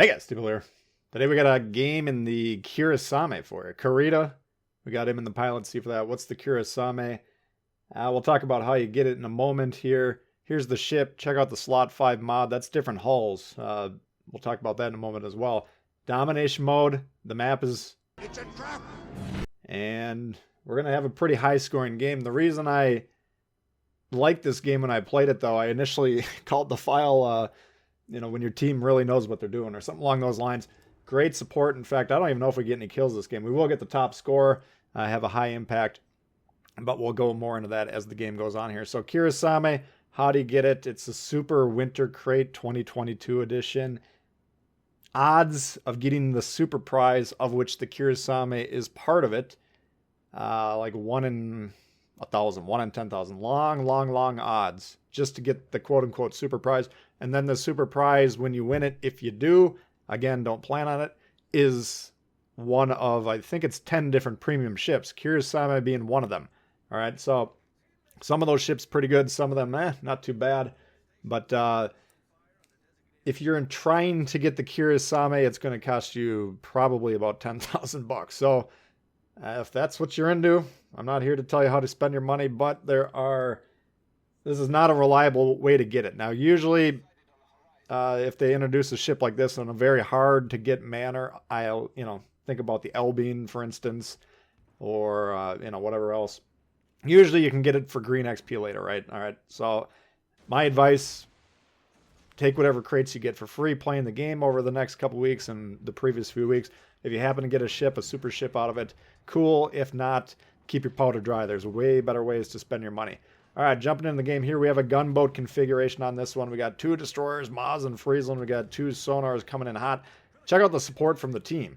Hey guys, Steve here. Today we got a game in the Kirisame for you. Karita, we got him in the pilot seat for that. What's the Kirisame? We'll talk about how you get it in a moment here. Here's the ship. Check out the slot 5 mod. That's different hulls. We'll talk about that in a moment as well. Domination mode. The map is... It's a trap! And we're going to have a pretty high scoring game. The reason I liked this game when I played it, though, I initially called the file... when your team really knows what they're doing or something along those lines. Great support. In fact, I don't even know if we get any kills this game. We will get the top score, have a high impact, but we'll go more into that as the game goes on here. So Kirisame, how do you get it? It's a Super Winter Crate 2022 edition. Odds of getting the super prize, of which the Kirisame is part of it, like 1 in 1,000, 1 in 10,000. Long odds just to get the quote-unquote super prize. And then the super prize, when you win it, if you do, again, don't plan on it, is one of, I think it's 10 different premium ships, Kirisame being one of them. All right, so some of those ships pretty good, some of them, not too bad. But if you're trying to get the Kirisame, it's going to cost you probably about $10,000. So if that's what you're into, I'm not here to tell you how to spend your money, but this is not a reliable way to get it. Now, usually, if they introduce a ship like this in a very hard to get manner, I'll, think about the L-Bean, for instance, or, whatever else. Usually you can get it for green XP later, right? All right. So my advice, take whatever crates you get for free playing the game over the next couple weeks and the previous few weeks. If you happen to get a super ship out of it, cool. If not, keep your powder dry. There's way better ways to spend your money. All right, jumping into the game here, we have a gunboat configuration on this one. We got 2 destroyers, Maz and Friesland. We got 2 sonars coming in hot. Check out the support from the team.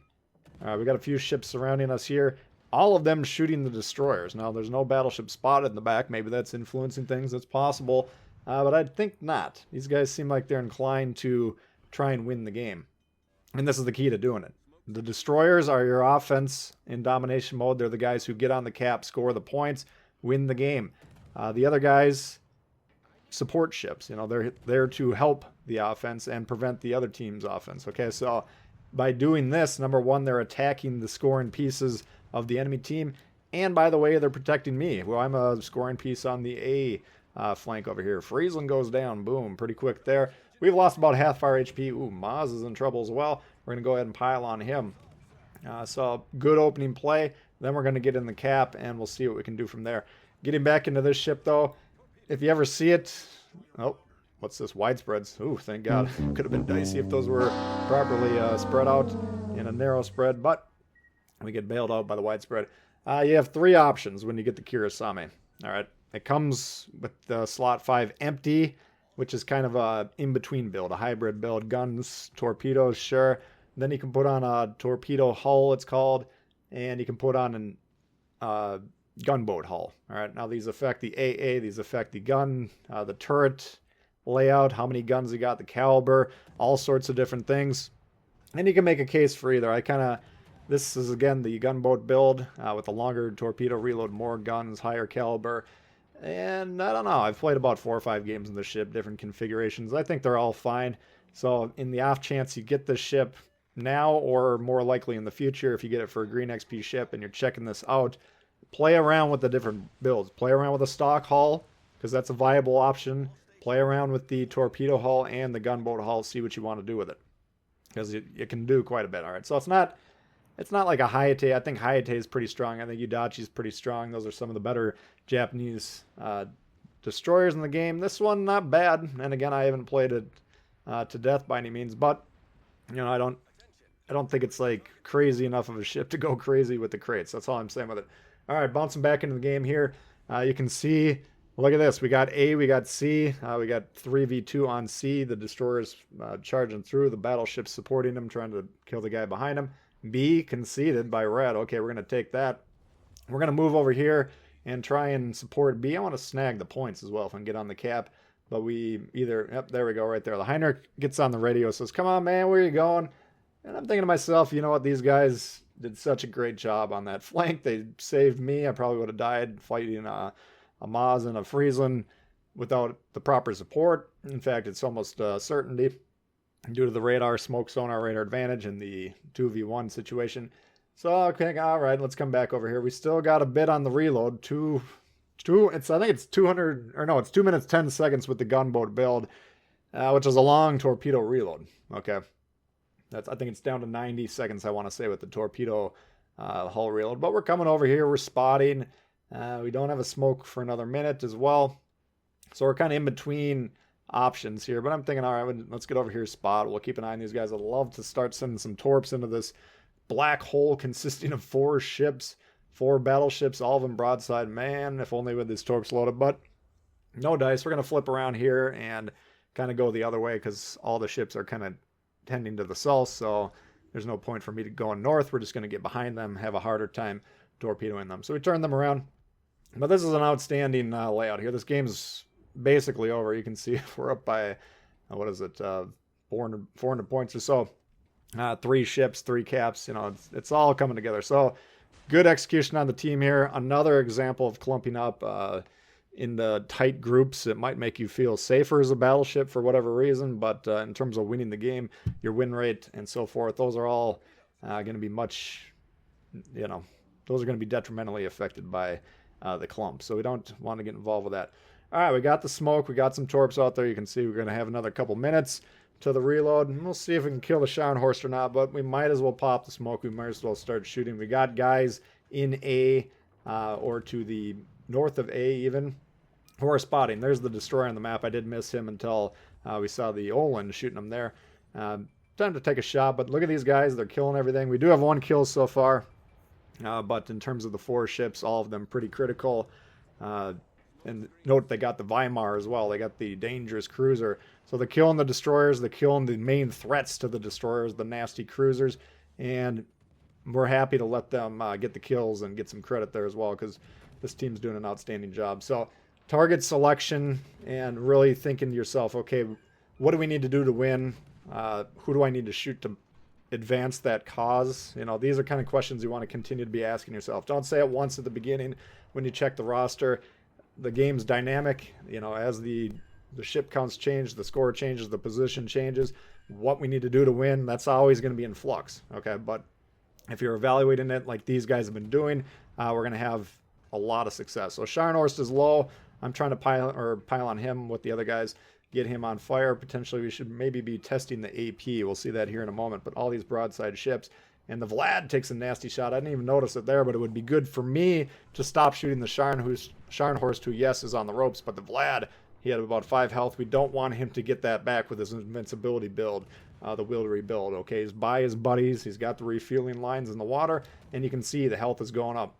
We got a few ships surrounding us here. All of them shooting the destroyers. Now, there's no battleship spotted in the back. Maybe that's influencing things. That's possible. But I think not. These guys seem like they're inclined to try and win the game. And this is the key to doing it. The destroyers are your offense in domination mode. They're the guys who get on the cap, score the points, win the game. The other guys, support ships. They're there to help the offense and prevent the other team's offense. Okay, so by doing this, number one, they're attacking the scoring pieces of the enemy team. And by the way, they're protecting me. Well, I'm a scoring piece on the A flank over here. Friesland goes down. Boom, pretty quick there. We've lost about half our HP. Ooh, Maz is in trouble as well. We're going to go ahead and pile on him. So good opening play. Then we're going to get in the cap, and we'll see what we can do from there. Getting back into this ship, though, if you ever see it... Oh, what's this? Widespreads. Ooh, thank God. Could have been dicey if those were properly spread out in a narrow spread, but we get bailed out by the widespread. You have 3 options when you get the Kirisame. All right. It comes with the slot 5 empty, which is kind of a in-between build, a hybrid build. Guns, torpedoes, sure. Then you can put on a torpedo hull, it's called, and you can put on an... gunboat hull. All right, now these affect the AA, these affect the gun, the turret layout, how many guns you got, the caliber, all sorts of different things. And you can make a case for either. This is again the gunboat build with a longer torpedo reload, more guns, higher caliber. And I don't know, I've played about 4 or 5 games in the ship, different configurations. I think they're all fine. So in the off chance you get this ship now, or more likely in the future, if you get it for a green XP ship and you're checking this out, play around with the different builds. Play around with a stock hull, because that's a viable option. Play around with the torpedo hull and the gunboat hull. See what you want to do with it, because it can do quite a bit. All right, so it's not like a Hayate. I think Hayate is pretty strong. I think Udachi is pretty strong. Those are some of the better Japanese destroyers in the game. This one, not bad. And again, I haven't played it to death by any means, but I don't think it's like crazy enough of a ship to go crazy with the crates. That's all I'm saying with it. All right, bouncing back into the game here. You can see, look at this. We got A, we got C. We got 3v2 on C. The destroyers charging through. The battleships supporting them, trying to kill the guy behind them. B, conceded by red. Okay, we're going to take that. We're going to move over here and try and support B. I want to snag the points as well if I can get on the cap. But we either, yep, there we go right there. The Heinrich gets on the radio, says, come on, man, where are you going? And I'm thinking to myself, you know what, these guys did such a great job on that flank. They saved me. I probably would have died fighting a Maz and a Friesland without the proper support. In fact, it's almost a certainty. due to the radar, smoke sonar radar advantage in the 2v1 situation. So, okay, all right, let's come back over here. We still got a bit on the reload. I think it's 200, or no, it's 2 minutes, 10 seconds with the gunboat build, which is a long torpedo reload. Okay. I think it's down to 90 seconds, I want to say, with the torpedo hull reload. But we're coming over here. We're spotting. We don't have a smoke for another minute as well. So we're kind of in between options here. But I'm thinking, all right, let's get over here, spot. We'll keep an eye on these guys. I'd love to start sending some torps into this black hole consisting of 4 ships, 4 battleships, all of them broadside. Man, if only with these torps loaded. But no dice. We're going to flip around here and kind of go the other way because all the ships are kind of tending to the south. So there's no point for me to go north. We're just going to get behind them, have a harder time torpedoing them. So we turn them around. But this is an outstanding layout here. This game's basically over. You can see we're up by, 400 points or so. 3 ships, 3 caps. It's all coming together. So good execution on the team here. Another example of clumping up in the tight groups. It might make you feel safer as a battleship for whatever reason, but in terms of winning the game, your win rate and so forth, those are all going to be those are going to be detrimentally affected by the clump. So we don't want to get involved with that. All right, we got the smoke. We got some torps out there. You can see we're going to have another couple minutes to the reload. And we'll see if we can kill the Scharnhorst or not, but we might as well pop the smoke. We might as well start shooting. We got guys in A or to the north of A even, who are spotting. There's the destroyer on the map. I did miss him until we saw the Olin shooting him there. Time to take a shot, but look at these guys. They're killing everything. We do have 1 kill so far, but in terms of the 4 ships, all of them pretty critical. And note they got the Weimar as well. They got the dangerous cruiser. So they're killing the destroyers. They're killing the main threats to the destroyers, the nasty cruisers. And we're happy to let them get the kills and get some credit there as well, because this team's doing an outstanding job. So target selection and really thinking to yourself, okay, what do we need to do to win? Who do I need to shoot to advance that cause? These are kind of questions you want to continue to be asking yourself. Don't say it once at the beginning when you check the roster. The game's dynamic, as the ship counts change, the score changes, the position changes, what we need to do to win, that's always going to be in flux. Okay, but if you're evaluating it like these guys have been doing, we're going to have a lot of success. So Scharnhorst is low. I'm trying to pile on him with the other guys, get him on fire. Potentially we should maybe be testing the AP. We'll see that here in a moment. But all these broadside ships. And the Vlad takes a nasty shot. I didn't even notice it there, but it would be good for me to stop shooting the Scharnhorst, who, yes, is on the ropes. But the Vlad, he had about 5 health. We don't want him to get that back with his invincibility build, the will to rebuild. Okay, he's by his buddies. He's got the refueling lines in the water, and you can see the health is going up.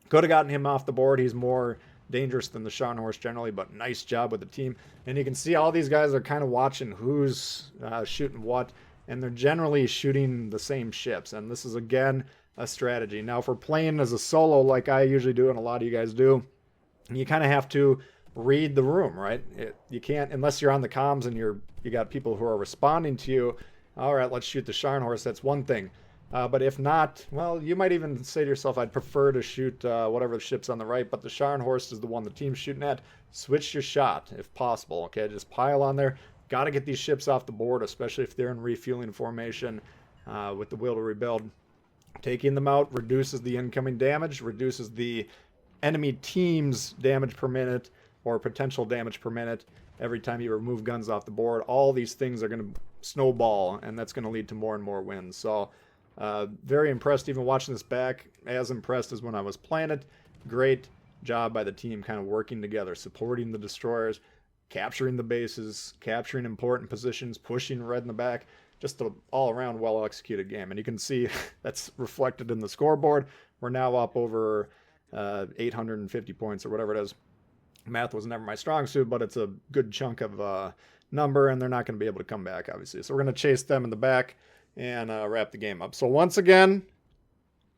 Could have gotten him off the board. He's more dangerous than the Scharnhorst generally, but nice job with the team. And you can see all these guys are kind of watching who's shooting what, and they're generally shooting the same ships. And this is, again, a strategy. Now, if we're playing as a solo like I usually do and a lot of you guys do, you kind of have to read the room, right? You can't, unless you're on the comms and you got people who are responding to you, all right, let's shoot the Scharnhorst. That's one thing. But if not, well, you might even say to yourself, I'd prefer to shoot whatever ship's on the right, but the Scharnhorst is the one the team's shooting at. Switch your shot if possible, okay? Just pile on there. Got to get these ships off the board, especially if they're in refueling formation with the will to rebuild. Taking them out reduces the incoming damage, reduces the enemy team's damage per minute or potential damage per minute every time you remove guns off the board. All these things are going to snowball, and that's going to lead to more and more wins. So very impressed even watching this back, as impressed as when I was playing it. Great job by the team kind of working together, supporting the destroyers, capturing the bases, capturing important positions, pushing red in the back. Just an all-around well-executed game. And you can see that's reflected in the scoreboard. We're now up over 850 points or whatever it is. Math was never my strong suit, but it's a good chunk of number, and they're not going to be able to come back, obviously. So we're going to chase them in the back and wrap the game up. So once again,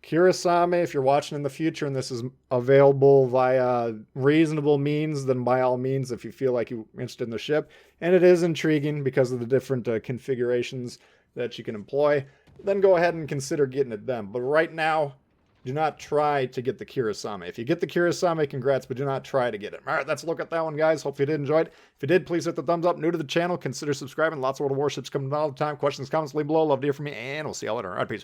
Kirisame, if you're watching in the future and this is available via reasonable means, then by all means, if you feel like you're interested in the ship, and it is intriguing because of the different configurations that you can employ, then go ahead and consider getting it then. But right now, Do not try to get the Kirisame. If you get the Kirisame, congrats, but do not try to get it. All right, let's look at that one, guys. Hope you did enjoy it. If you did, please hit the thumbs up. New to the channel, consider subscribing. Lots of World of Warships coming all the time. Questions, comments, leave below. Love to hear from you, and we'll see y'all later. All right, peace.